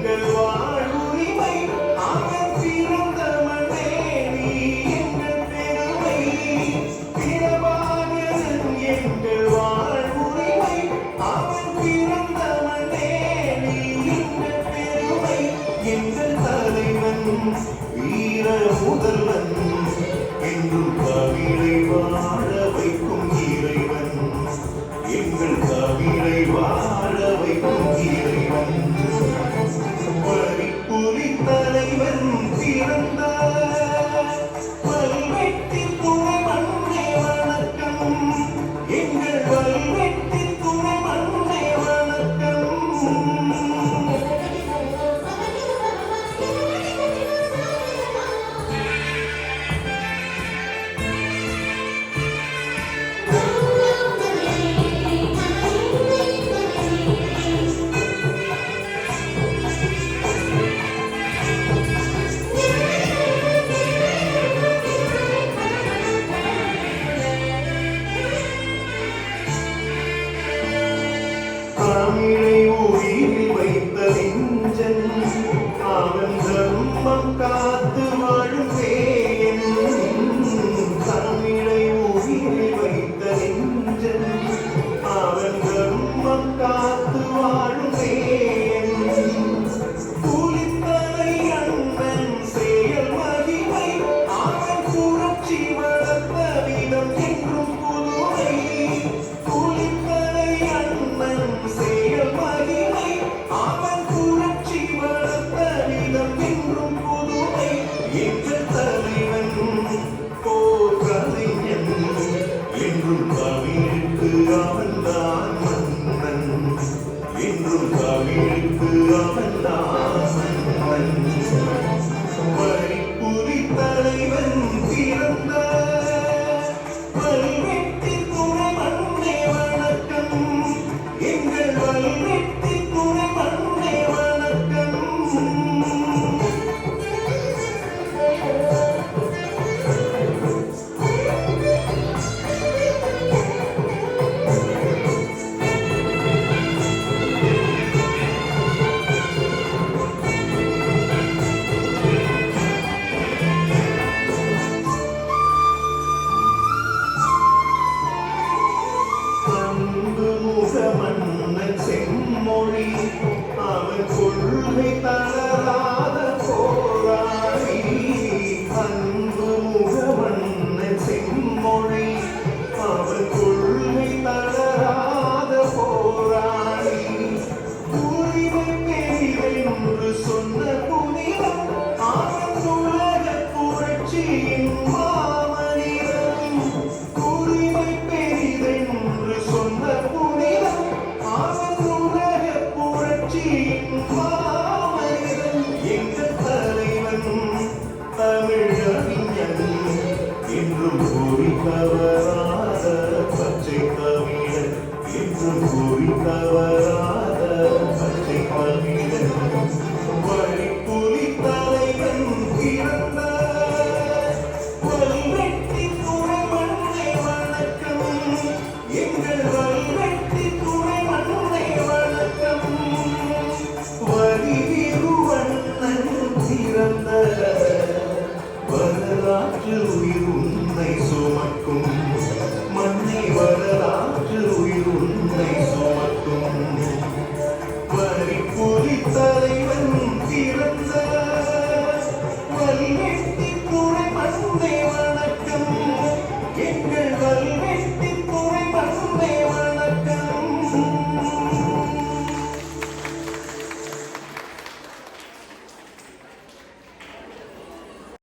எங்கள் வாழ்வுரிமை அவன் பிறந்த மண்ணே நீ எங்கள் பெருமை பிரபாகரன் எங்கள் வாழ்வுரிமை அவன் பிறந்த மண்ணே நீ எங்கள் பெருமை எங்கள் தலைவன் வீர முதல்வன் என்றும் தமிழை வாழ வைக்கும் இறைவன் எங்கள் தமிழை வாழ வைக்கும் இறைவன் வரிப்புலி தலைவன் பிறந்தார் வல்வெட்டி துணை மண்ணே வணக்கம் எங்கள் வல்வெட்டி துணை மண்ணே வணக்கம் தமிழை உயிரில் வைத்த நெஞ்சன் அவன் தர்மம் காத்து வாழும் வேயன் தமிழை உயிரில் வைத்த நெஞ்சன் அவன் தர்மம் காத்து வாழும் வேயன் கூலித்தலை அண்ணன் செயல் மகிமை அவன் புரட்சி வளர்த்த விதம் என்றும் புதுமை கூலித்தலை அண்ணன் செயல் மகிமை அவன் புரட்சி வளர்த்த விதம் என்றும் புதுமை எங்கள் தலைவன் போர் கலைஞன் என்றும் தமிழுக்கு அவன்தான் மன்னன் என்றும் தமிழுக்கு அவன்தான் மன்னன் வரிப்புலி தலைவன் பிறந்தார் வல்வெட்டி துணை மண்ணே வணக்கம் எங்கள் வல்வெட்டி துணை மண்ணே வணக்கம் அன்பு முகமன்னன் செம்மொழி அவன் கொள்கை தளரா